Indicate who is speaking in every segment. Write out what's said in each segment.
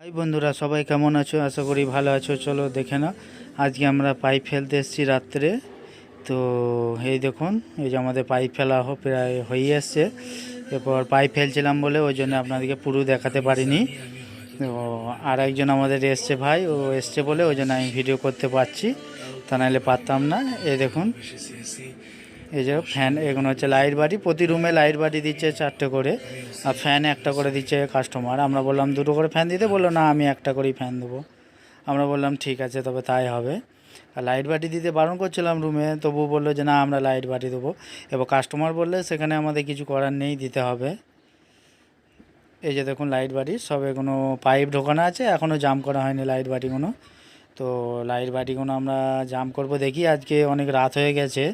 Speaker 1: High বন্ধুরা, সবাই কেমন আছো? আশা করি ভালো আছো। চলো দেখে নাও, আজকে আমরা পাইপ ফেলতে এসেছি রাত্রে। তো এই দেখুন, এই যে আমাদের পাইপ ফেলা প্রায় হয়ে আসছে। এরপর পাইপ ফেলছিলাম বলে ওই জন্য আপনাদেরকে পুরো দেখাতে পারিনি। তো আর একজন আমাদের এসছে, ভাই ও এসছে বলে ওই জন্য আমি ভিডিও করতে পারছি, তা নাহলে পারতাম না। এই দেখুন, এই যে ফ্যান, এগুলো হচ্ছে লাইট বাড়ি। প্রতি রুমে লাইট বাড়ি দিচ্ছে 4টে করে, আর ফ্যান একটা করে দিচ্ছে কাস্টমার। আমরা বললাম 2টো করে ফ্যান দিতে, বললো না আমি একটা করেই ফ্যান দেবো। আমরা বললাম ঠিক আছে, তবে তাই হবে। আর লাইট বাটি দিতে বারণ করছিলাম রুমে, তবু বললো যে না আমরা লাইট বাটি দেবো। এবার কাস্টমার বললে সেখানে আমাদের কিছু করার নেই, দিতে হবে। এই যে দেখুন লাইট বাটি সব, এগুলো পাইপ ঢোকানো আছে, এখনও জাম করা হয়নি লাইট বাটিগুলো। তো লাইট বাটিগুলো আমরা জাম করব দেখি। আজকে অনেক রাত হয়ে গেছে,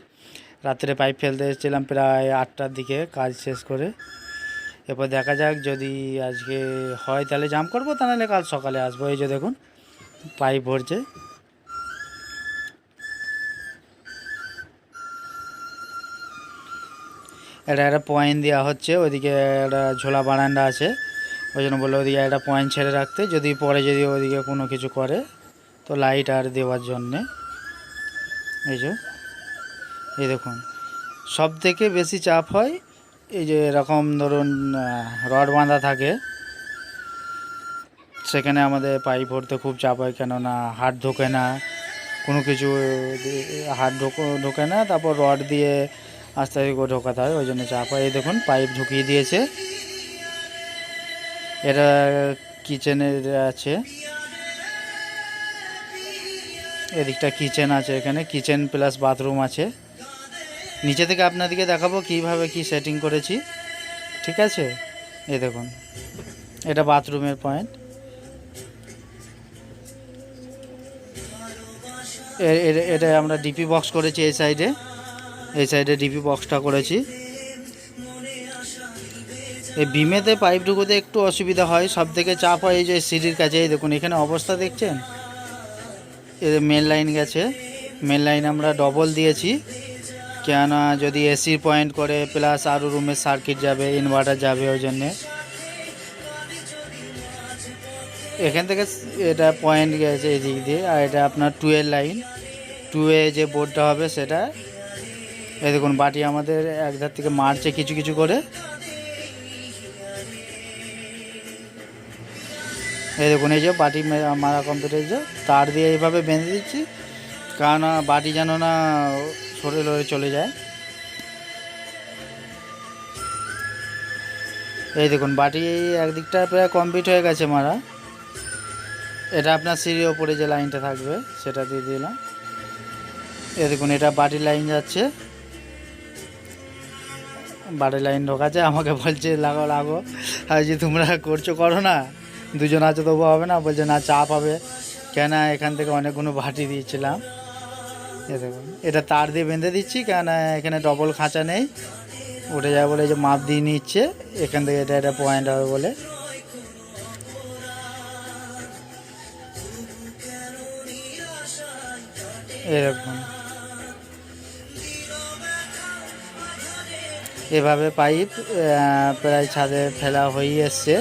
Speaker 1: রাত্রে পাইপ ফেলতে এসেছিলাম প্রায় 8টার দিকে কাজ শেষ করে। এরপর দেখা যাক, যদি আজকে হয় তাহলে জাম করবো, তা নাহলে কাল সকালে আসবো। এই যে দেখুন পাইপ ভরছে। এটা একটা পয়েন্ট দেওয়া হচ্ছে, ওইদিকে একটা ঝোলা বারান্দা আছে, ওই জন্য বললো ওইদিকে একটা পয়েন্ট ছেড়ে রাখতে, যদি পরে যদি ওইদিকে কোনো কিছু করে তো লাইট আর দেওয়ার জন্যে। এই যে এই দেখুন, সব থেকে বেশি চাপ হয় এই যে এরকম ধরুন রড বাঁধা থাকে, সেখানে আমাদের পাইপ ভরতে খুব চাপ হয়, কেননা হাত ঢোকে না কোনো কিছু, হাত ঢোকে না, তারপর রড দিয়ে আস্তে আস্তে করে ঢোকাতে হয়, ওই জন্য চাপ হয়। এই দেখুন পাইপ ঢুকিয়ে দিয়েছে। এটা কিচেনের আছে, এদিকটা কিচেন আছে, এখানে কিচেন প্লাস বাথরুম আছে। নিচে থেকে আপনাদেরকে দেখাবো কীভাবে কি সেটিং করেছি, ঠিক আছে? এই দেখুন, এটা বাথরুমের পয়েন্ট। এটা আমরা ডিপি বক্স করেছি, এই সাইডে ডিপি বক্সটা করেছি। এই বিমেতে পাইপ ঢুকোতে একটু অসুবিধা হয়, সব থেকে চাপ হয় এই যে সিঁড়ির কাছে। এই দেখুন এখানে অবস্থা দেখছেন, এই মেন লাইন গেছে, মেন লাইন আমরা ডবল দিয়েছি, কেননা যদি এসির পয়েন্ট করে প্লাস আরও রুমের সার্কিট যাবে, ইনভার্টার যাবে, ওই জন্যে এখান থেকে এটা পয়েন্ট গেছে এই দিক দিয়ে। আর এটা আপনার 2 লাইন, 2 যে বোর্ডটা হবে সেটা। এই দেখুন বাটি আমাদের একধার থেকে মারছে কিছু কিছু করে। এই দেখুন এই যে বাটি মারা কমপ্লিট হয়েছে, তার দিয়ে এইভাবে বেঁধে দিচ্ছি, কারণ বাটি যেন না সরে লড়ে চলে যায়। এই দেখুন বাটি একদিকটা প্রায় কমপ্লিট হয়ে গেছে মারা। এটা আপনার সিঁড়ির ওপরে যে লাইনটা থাকবে সেটা দিয়ে দিলাম। এই দেখুন এটা বাটির লাইন যাচ্ছে, বাটির লাইন ঢোকাচ্ছে, আমাকে বলছে লাগো লাগো, আর যে তোমরা করছো করো না, দুজন আছে তবু হবে না, বলছে না চাপ হবে, কেন এখান থেকে অনেকগুলো বাটি দিয়েছিলাম। এ দেখুন এটা তার দিয়ে বেঁধে দিচ্ছি, কেন এখানে ডবল খাঁচা নেই, উঠে যায় বলে যে মাপ দিয়ে নিচ্ছে এখান থেকে, এটা একটা পয়েন্ট হবে বলে। এরকম এভাবে পাইপ প্রায় ছাদে ফেলা হয়ে এসছে।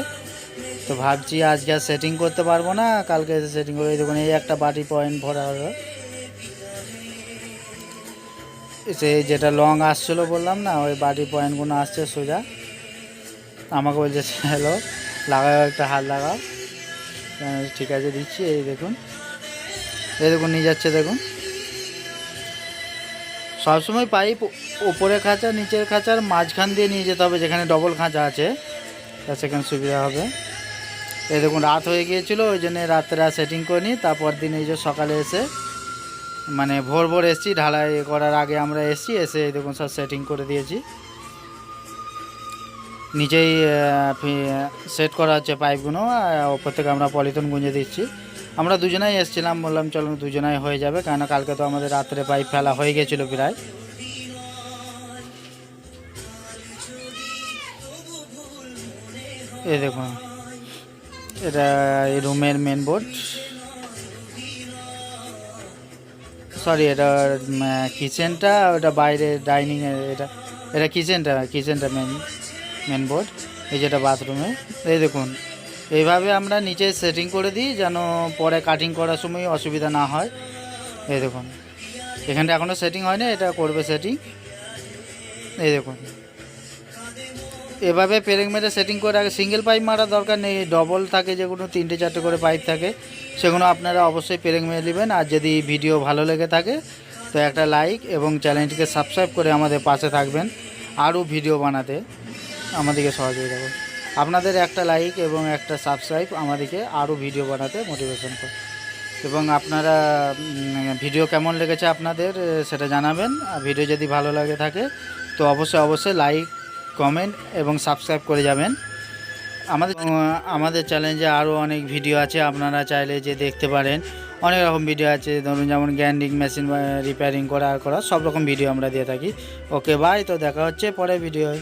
Speaker 1: তো ভাবছি আজকে আর সেটিং করতে পারবো না, কালকে এসে সেটিং করে। দেখুন এই একটা বাটি পয়েন্ট ভরা হলো, সে যেটা লং আসছিলো বললাম না, ওই বাটি পয়েন্টগুলো আসছে সোজা। আমাকে বলছে হ্যালো লাগাও, একটা হাত লাগাও, ঠিক আছে দিচ্ছি। এই দেখুন নিয়ে যাচ্ছে, দেখুন সবসময় পাইপ ওপরে খাঁচা নিচের খাঁচার মাঝখান দিয়ে নিয়ে যেতে হবে, যেখানে ডবল খাঁচা আছে তা সেখানে সুবিধা হবে। এই দেখুন রাত হয়ে গিয়েছিলো, ওই জন্যে রাত্রে সেটিং করে নিই, তারপর দিন এই যে সকালে এসে মানে ভোর ভোর এসেছি, ঢালাই করার আগে আমরা এসেছি, এসে এই দেখুন সব সেটিং করে দিয়েছি। নিচেই সেট করা হচ্ছে পাইপগুলো, ওপর থেকে আমরা পলিথিন গুঁজে দিচ্ছি। আমরা দুজনাই এসেছিলাম, বললাম চলো দুজনাই হয়ে যাবে, কেন কালকে তো আমাদের রাত্রে পাইপ ফেলা হয়ে গেছিলো প্রায়। এই দেখুন এটা এই রুমের মেন বোর্ড, সরি এটা কিচেনটা, ওটা বাইরে ডাইনিংয়ের, এটা কিচেনটা মেন বোর্ড। এই যেটা বাথরুমে, এই দেখুন এইভাবে আমরা নিচে সেটিং করে দিই যেন পরে কাটিং করার সময় অসুবিধা না হয়। এই দেখুন এখানটা এখনও সেটিং হয়নি, এটা করবে সেটিং। এই দেখুন এভাবে পেরেক মেরে সেটিং করে আগে সিঙ্গেল পাইপ মারার দরকার নেই, ডবল থাকে যেগুলো 3টে 4টে করে পাইপ থাকে সেগুলো আপনারা অবশ্যই পেরেক মেরে নেবেন। আর যদি ভিডিও ভালো লেগে থাকে তো একটা লাইক এবং চ্যানেলটিকে সাবস্ক্রাইব করে আমাদের পাশে থাকবেন, আরও ভিডিও বানাতে আমাদেরকে সহযোগিতা করুন। আপনাদের একটা লাইক এবং একটা সাবস্ক্রাইব আমাদেরকে আরও ভিডিও বানাতে মোটিভেশন করে। এবং আপনারা ভিডিও কেমন লেগেছে আপনাদের সেটা জানাবেন। আর ভিডিও যদি ভালো লাগে থাকে তো অবশ্যই লাইক, কমেন্ট এবং সাবস্ক্রাইব করে যাবেন। আমাদের চ্যানেলে আরও অনেক ভিডিও আছে, আপনারা চাইলে যে দেখতে পারেন। অনেক রকম ভিডিও আছে, ধরুন যেমন গ্যান্ডিং মেশিন রিপেয়ারিং করা সব রকম ভিডিও আমরা দিয়ে থাকি। ওকে বাই, তো দেখা হচ্ছে পরে ভিডিও।